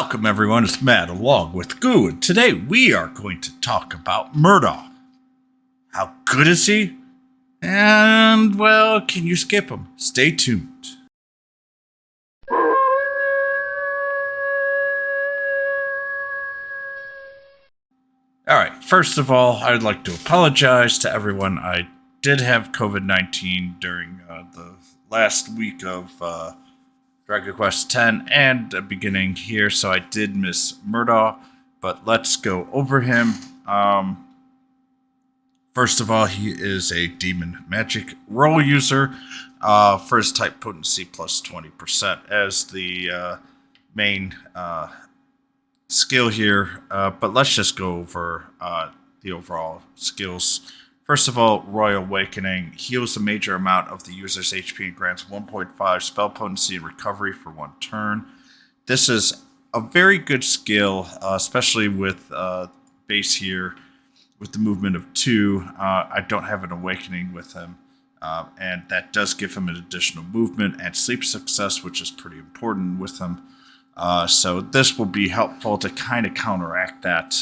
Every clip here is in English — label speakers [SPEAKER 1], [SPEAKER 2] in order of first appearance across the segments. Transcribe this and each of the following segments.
[SPEAKER 1] Welcome everyone, it's Matt along with Goo, and today we are going to talk about Murdaw. How good is he? And, well, can you skip him? Stay tuned. Alright, first of all, I'd like to apologize to everyone. I did have COVID-19 during the last week of Dragon Quest X and the beginning here, so I did miss Murdaw, but let's go over him. First of all, he is a demon magic role user. First type potency plus 20% as the main skill here, but let's just go over the overall skills. First of all, Royal Awakening heals a major amount of the user's HP and grants 1.5 spell potency and recovery for 1 turn. This is a very good skill, especially with base here with the movement of 2. I don't have an Awakening with him, and that does give him an additional movement and sleep success, which is pretty important with him. So this will be helpful to kind of counteract that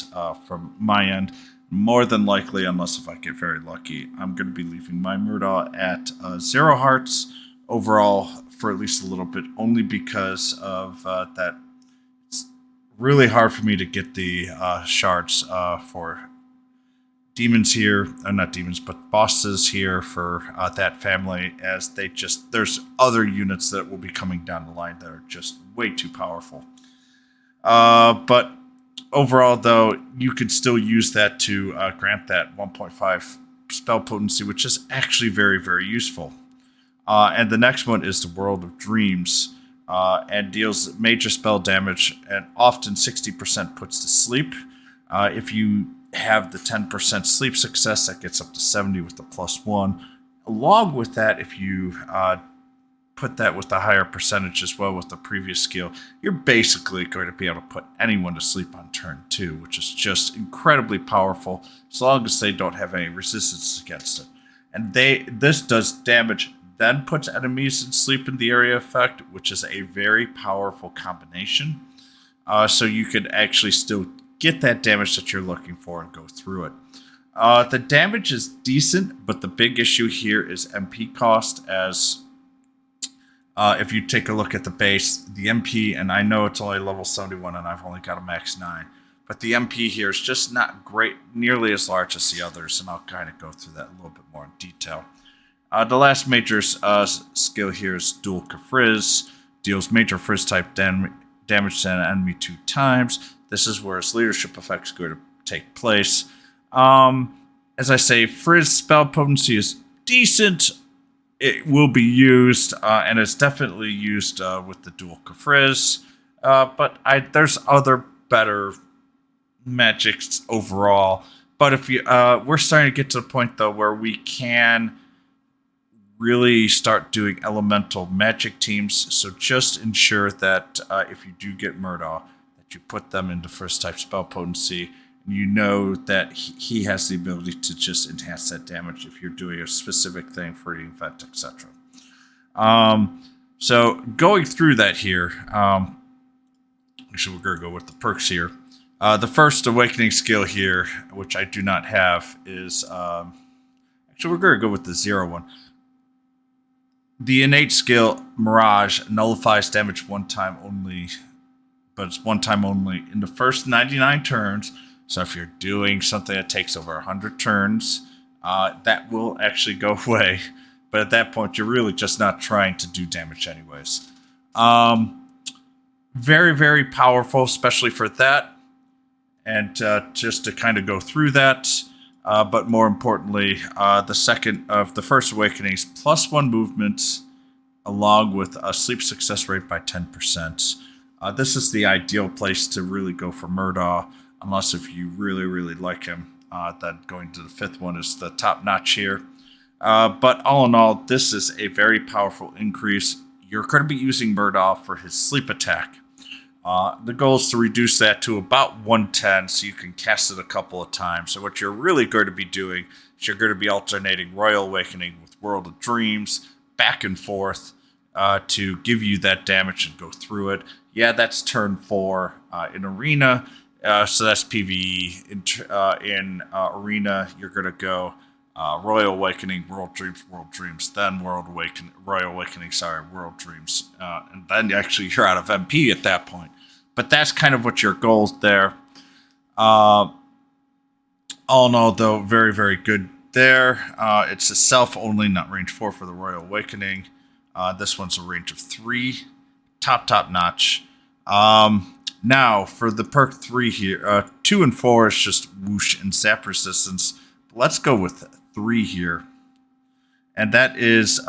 [SPEAKER 1] from my end. More than likely, unless if I get very lucky, I'm going to be leaving my Murdaw at 0 hearts overall for at least a little bit, only because of that. It's really hard for me to get the shards for demons here, not demons, but bosses here for that family, as there's other units that will be coming down the line that are just way too powerful. But overall, though, you could still use that to grant that 1.5 spell potency, which is actually very, very useful. And the next one is the World of Dreams, and deals major spell damage and often 60% puts to sleep. If you have the 10% sleep success, that gets up to 70 with the +1. Along with that, if you put that with a higher percentage as well with the previous skill, you're basically going to be able to put anyone to sleep on turn 2, which is just incredibly powerful as long as they don't have any resistance against it. And this does damage, then puts enemies in sleep in the area effect, which is a very powerful combination. So you could actually still get that damage that you're looking for and go through it. The damage is decent, but the big issue here is MP cost, as if you take a look at the base, the MP, and I know it's only level 71 and I've only got a max 9, but the MP here is just not great, nearly as large as the others, and I'll kind of go through that a little bit more in detail. The last major skill here is Dual Kafrizz, deals major Frizz type damage to an enemy 2 times. This is where his leadership effects go to take place. As I say, Frizz spell potency is decent. It will be used, and it's definitely used with the Dual Kafrizz. But there's other better magics overall. But if you, we're starting to get to the point though where we can really start doing elemental magic teams. So just ensure that if you do get Murdaw, that you put them into first type spell potency. You know that he has the ability to just enhance that damage if you're doing a specific thing for the event, etc. So going through that here, actually we're going to go with the perks here. The first Awakening skill here, which I do not have, is actually we're going to go with the 0 one. The innate skill Mirage nullifies damage 1 time only, but it's 1 time only in the first 99 turns. So if you're doing something that takes over 100 turns, that will actually go away. But at that point, you're really just not trying to do damage anyways. Very, very powerful, especially for that. And just to kind of go through that. But more importantly, the second of the first Awakenings, +1 movement, along with a sleep success rate by 10%. This is the ideal place to really go for Murdaw. Unless if you really, really like him, then going to the 5th one is the top notch here. But all in all, this is a very powerful increase. You're going to be using Murdaw for his sleep attack. The goal is to reduce that to about 110 so you can cast it a couple of times. So what you're really going to be doing is you're going to be alternating Royal Awakening with World of Dreams back and forth to give you that damage and go through it. Yeah, that's turn 4 in Arena. So that's PvE. In Arena, you're going to go Royal Awakening, World Dreams, then Royal Awakening, World Dreams. And then actually you're out of MP at that point. But that's kind of what your goals there. All in all, though, very, very good there. It's a self only, not range 4 for the Royal Awakening. This one's a range of 3. Top notch. Now, for the perk 3 here, 2 and 4 is just whoosh and zap resistance. Let's go with 3 here. And that is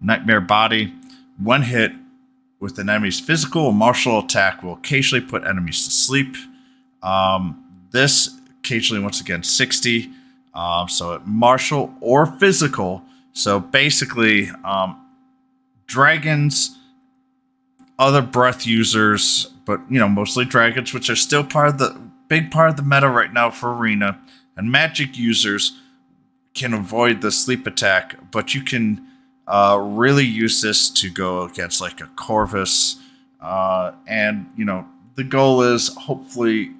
[SPEAKER 1] Nightmare Body. One hit with an enemy's physical or martial attack will occasionally put enemies to sleep. This occasionally, once again, 60. So martial or physical. So basically, dragons, other breath users, but mostly dragons, which are still big part of the meta right now for Arena, and magic users can avoid the sleep attack, but you can really use this to go against like a Corvus, and the goal is hopefully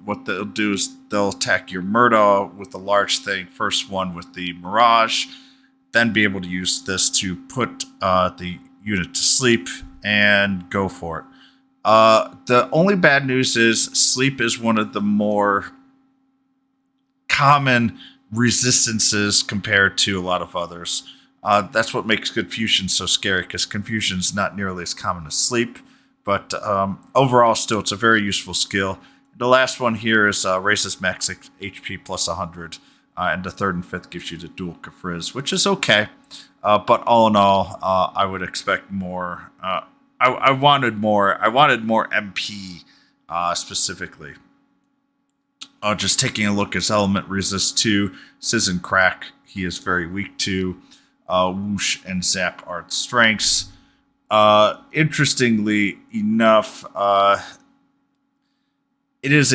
[SPEAKER 1] what they'll do is they'll attack your Murdaw with the large thing, first one with the Mirage, then be able to use this to put the unit to sleep and go for it. The only bad news is sleep is one of the more common resistances compared to a lot of others. That's what makes Confusion so scary, because Confusion is not nearly as common as sleep. But overall, still, it's a very useful skill. The last one here is raises max HP plus 100. And the 3rd and 5th gives you the dual Kafriz, which is okay. But all in all, I would expect more. I wanted more. I wanted more MP specifically. Just taking a look, his element resist 2, Sizz and Crack. He is very weak to. Whoosh and Zap are its strengths. Interestingly enough, it is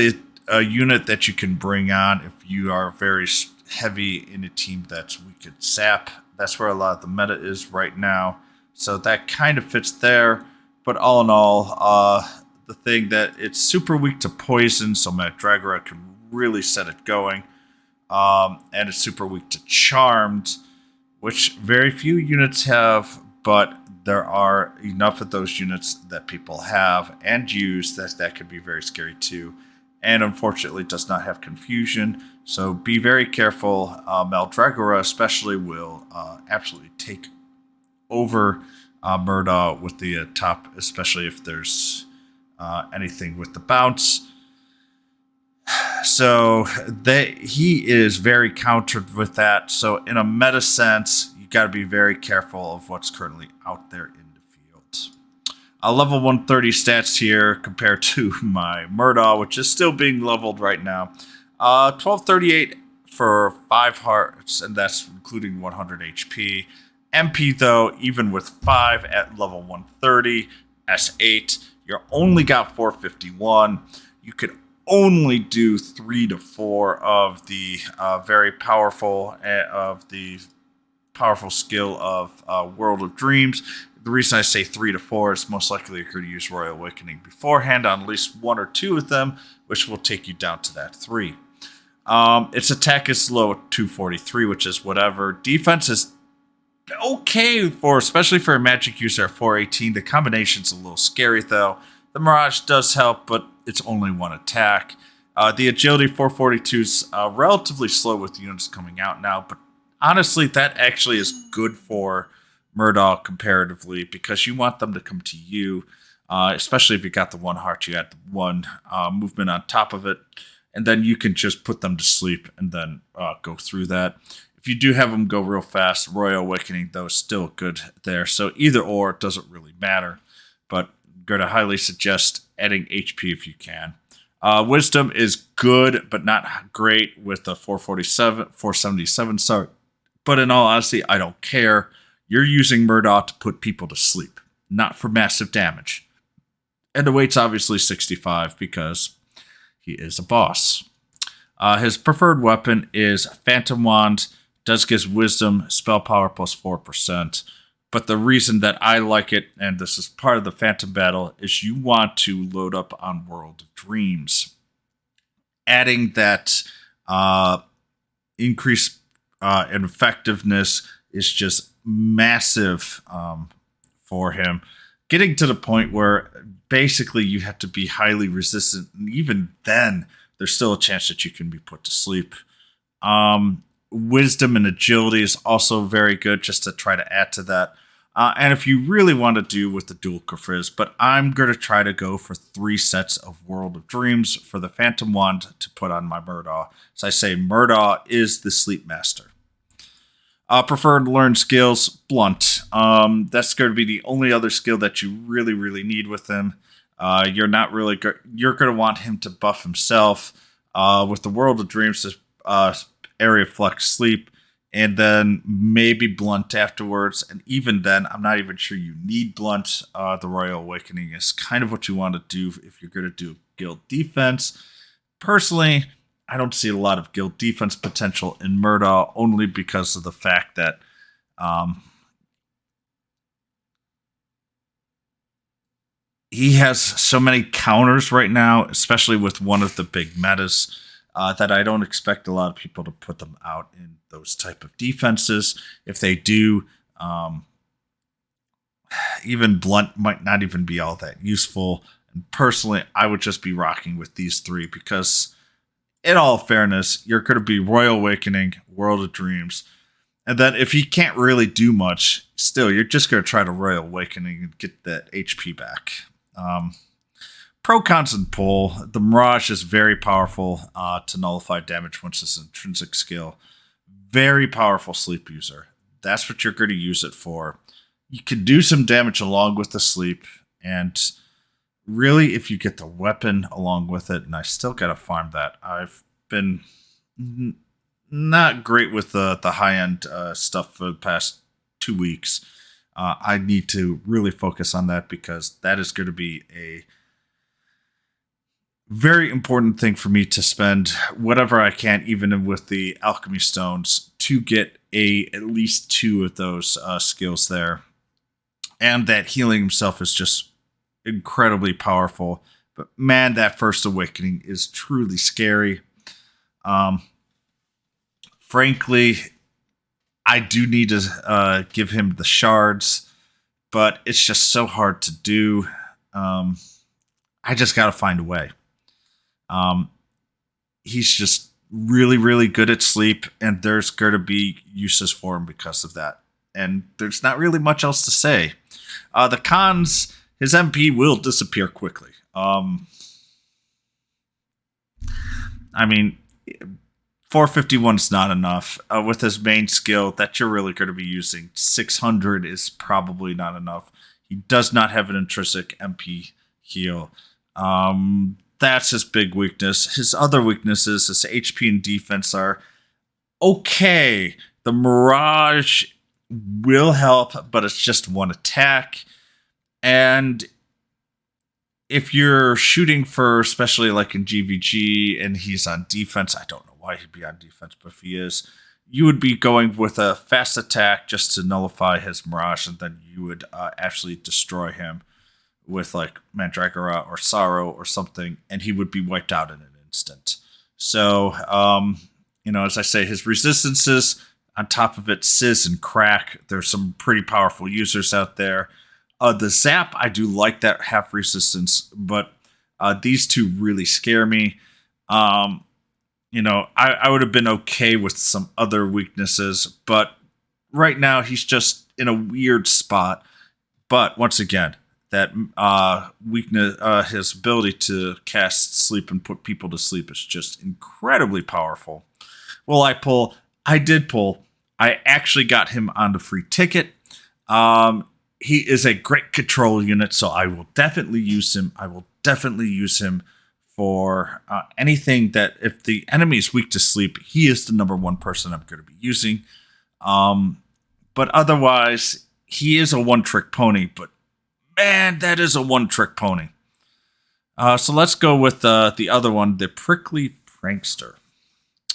[SPEAKER 1] a unit that you can bring on if you are very heavy in a team that's weak at Zap. That's where a lot of the meta is right now. So that kind of fits there. But all in all, the thing that it's super weak to poison, so Mandragora can really set it going. And it's super weak to Charmed, which very few units have, but there are enough of those units that people have and use that could be very scary too. And unfortunately does not have Confusion. So be very careful. Mandragora especially will absolutely take over Murdaw with the top, especially if there's anything with the bounce. So he is very countered with that. So in a meta sense, you got to be very careful of what's currently out there in the field. Level 130 stats here compared to my Murdaw, which is still being leveled right now. 1238 for 5 hearts, and that's including 100 HP. MP, though, even with 5 at level 130, S8, you only got 451. You could only do 3 to 4 of the very powerful skill of World of Dreams. The reason I say 3 to 4 is most likely you're going to use Royal Awakening beforehand on at least 1 or 2 of them, which will take you down to that 3. Its attack is low at 243, which is whatever. Defense is okay especially for a magic user at 418. The combination's a little scary though. The Mirage does help, but it's only 1 attack. The agility 442 is relatively slow with units coming out now, but honestly, that actually is good for Murdaw comparatively, because you want them to come to you, especially if you got the 1 heart, you got the 1 movement on top of it, and then you can just put them to sleep and then go through that. If you do have them go real fast, Royal Awakening, though, is still good there. So either or, it doesn't really matter, but I'm going to highly suggest adding HP if you can. Wisdom is good, but not great with the 477, sorry. But in all honesty, I don't care. You're using Murdaw to put people to sleep, not for massive damage. And the weight's obviously 65 because he is a boss. His preferred weapon is Phantom Wand. Does give wisdom, spell power plus 4%. But the reason that I like it, and this is part of the Phantom Battle, is you want to load up on World of Dreams. Adding that increase in effectiveness is just massive for him. Getting to the point where basically you have to be highly resistant, and even then, there's still a chance that you can be put to sleep. Wisdom and agility is also very good, just to try to add to that. And if you really want to do with the dual Kafriz, but I'm going to try to go for 3 sets of World of Dreams for the Phantom Wand to put on my Murdaw. As I say, Murdaw is the Sleep Master. Preferred learned skills, Blunt. That's going to be the only other skill that you really, really need with him. You're not really you're going to want him to buff himself with the World of Dreams, area flex sleep, and then maybe Blunt afterwards. And even then, I'm not even sure you need Blunt. The Royal Awakening is kind of what you want to do if you're going to do guild defense. Personally, I don't see a lot of guild defense potential in Murdaw, only because of the fact that he has so many counters right now, especially with one of the big metas, that I don't expect a lot of people to put them out in those type of defenses. If they do, even Blunt might not even be all that useful. And personally, I would just be rocking with these 3 because, in all fairness, you're going to be Royal Awakening, World of Dreams, and then if he can't really do much, still, you're just going to try to Royal Awakening and get that HP back. Pro cons and pull. The Mirage is very powerful to nullify damage once it's an intrinsic skill. Very powerful sleep user. That's what you're going to use it for. You can do some damage along with the sleep, and really, if you get the weapon along with it, and I still got to farm that. I've been not great with the high-end stuff for the past 2 weeks. I need to really focus on that because that is going to be a very important thing for me to spend whatever I can, even with the alchemy stones, to get at least 2 of those skills there. And that healing himself is just incredibly powerful. But man, that first awakening is truly scary. Frankly, I do need to give him the shards, but it's just so hard to do. I just got to find a way. He's just really, really good at sleep, and there's going to be uses for him because of that. And there's not really much else to say. The cons, his MP will disappear quickly. I mean, 451 is not enough. With his main skill that you're really going to be using, 600 is probably not enough. He does not have an intrinsic MP heal. That's his big weakness. His other weaknesses, his HP and defense, are okay. The Mirage will help, but it's just 1 attack. And if you're shooting for, especially like in GVG, and he's on defense, I don't know why he'd be on defense, but if he is, you would be going with a fast attack just to nullify his Mirage, and then you would actually destroy him with like Mandragora or Sorrow or something, and he would be wiped out in an instant. So, as I say, his resistances, on top of it, Sizz and Crack, there's some pretty powerful users out there. The Zap, I do like that half resistance, but these 2 really scare me. I would have been okay with some other weaknesses, but right now he's just in a weird spot. But once again, that weakness, his ability to cast sleep and put people to sleep is just incredibly powerful. Will I pull? I did pull. I actually got him on the free ticket. He is a great control unit, so I will definitely use him. I will definitely use him for anything that, if the enemy is weak to sleep, he is the number 1 person I'm going to be using. But otherwise, he is a one-trick pony, but man, that is a one-trick pony. So let's go with the other one, the Prickly Prankster.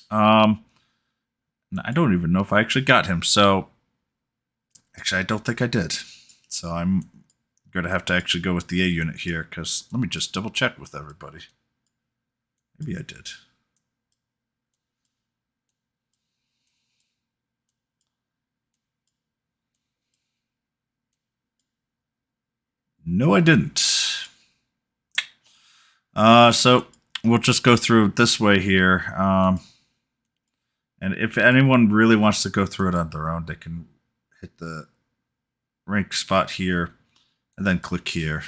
[SPEAKER 1] I don't even know if I actually got him. So Actually, I don't think I did. So I'm going to have to actually go with the A unit here, because let me just double check with everybody. Maybe I did. No, I didn't. So we'll just go through this way here. And if anyone really wants to go through it on their own, they can hit the rank spot here and then click here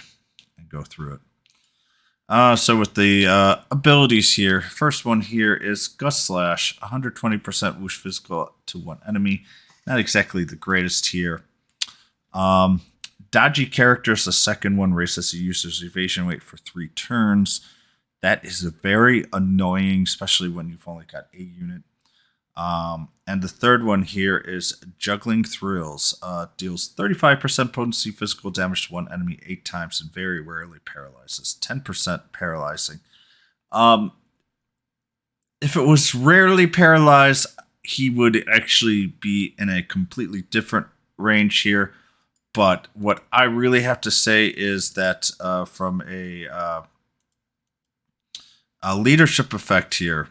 [SPEAKER 1] and go through it. So with the abilities here, first one here is Gust Slash, 120% whoosh physical to one enemy. Not exactly the greatest here. Dodgy Characters, the second one, raises the user's evasion rate for 3 turns. That is very annoying, especially when you've only got a unit. And the third one here is Juggling Thrills. Deals 35% potency physical damage to one enemy 8 times and very rarely paralyzes. 10% paralyzing. If it was rarely paralyzed, he would actually be in a completely different range here. But what I really have to say is that from a leadership effect here,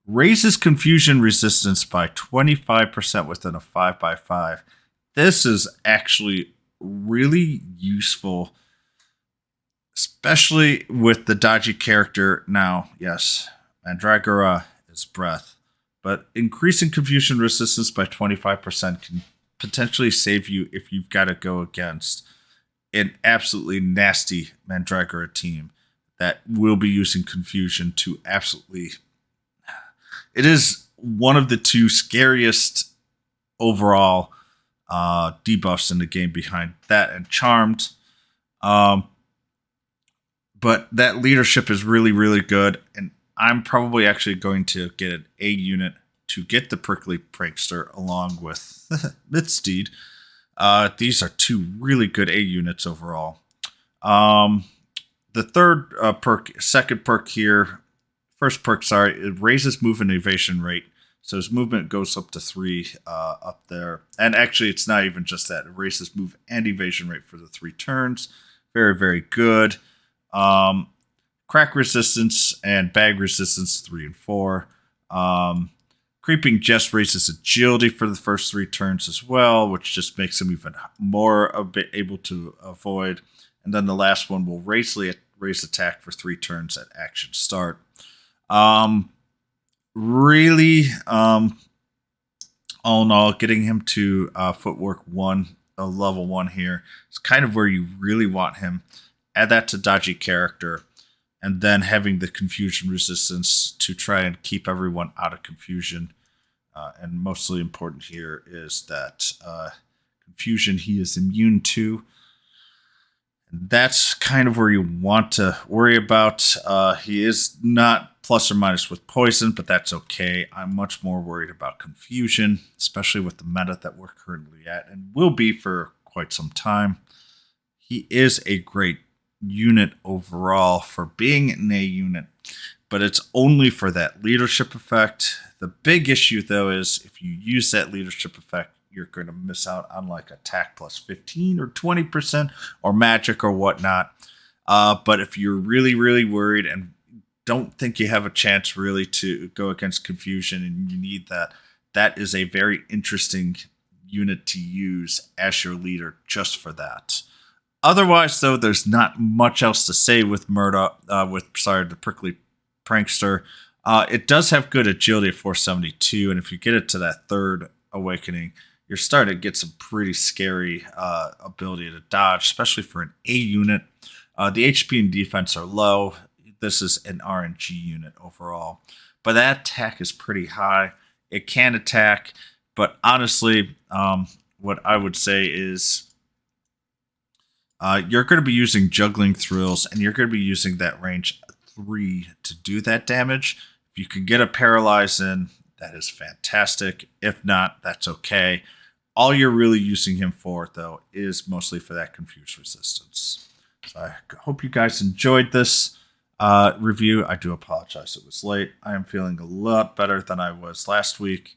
[SPEAKER 1] raises confusion resistance by 25% within a 5x5. This is actually really useful, especially with the dodgy character. Now, yes, Mandragora is breath, but increasing confusion resistance by 25% can potentially save you if you've got to go against an absolutely nasty Mandragora team that will be using confusion to absolutely... It is one of the 2 scariest overall debuffs in the game, behind that and Charmed. But that leadership is really, really good, and I'm probably actually going to get an A unit to get the Prickly Prankster along with Midsteed. These are 2 really good A units overall. The third second perk here, first perk, it raises movement evasion rate. So his movement goes up to 3 up there. And actually, it's not even just that. It raises move and evasion rate for the 3 turns. Very, very good. Crack resistance and bag resistance 3 and 4. Creeping Jest raises agility for the first 3 turns as well, which just makes him even more able to avoid. And then the last one will raise attack for 3 turns at action start. Really, all in all, getting him to footwork 1, level 1 here is kind of where you really want him. Add that to dodgy character, and then having the confusion resistance to try and keep everyone out of confusion. And mostly important here is that confusion he is immune to. That's kind of where you want to worry about. He is not plus or minus with poison, but that's okay. I'm much more worried about confusion, especially with the meta that we're currently at and will be for quite some time. He is a great unit overall for being an A unit, but it's only for that leadership effect. The big issue, though, is if you use that leadership effect, you're going to miss out on like a Tact plus 15 or 20% or magic or whatnot. But if you're really, really worried and don't think you have a chance really to go against confusion and you need that, that is a very interesting unit to use as your leader just for that. Otherwise, though, there's not much else to say with Murdaw, the Prickly Prankster. It does have good agility at 472, and if you get it to that 3rd awakening, you're starting to get some pretty scary ability to dodge, especially for an A unit. The HP and defense are low. This is an RNG unit overall. But that attack is pretty high. It can attack, but honestly, what I would say is you're going to be using Juggling Thrills, and you're going to be using that range 3 to do that damage. If you can get a Paralyze in, that is fantastic. If not, that's okay. All you're really using him for, though, is mostly for that confuse resistance. So I hope you guys enjoyed this review. I do apologize it was late. I am feeling a lot better than I was last week.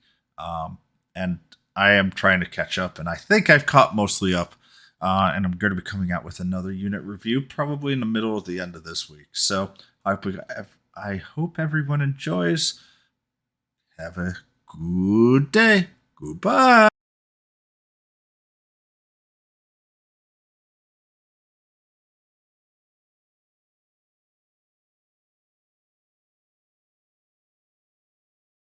[SPEAKER 1] And I am trying to catch up, and I think I've caught mostly up. And I'm going to be coming out with another unit review probably in the middle of the end of this week. So I hope everyone enjoys. Have a good day. Goodbye.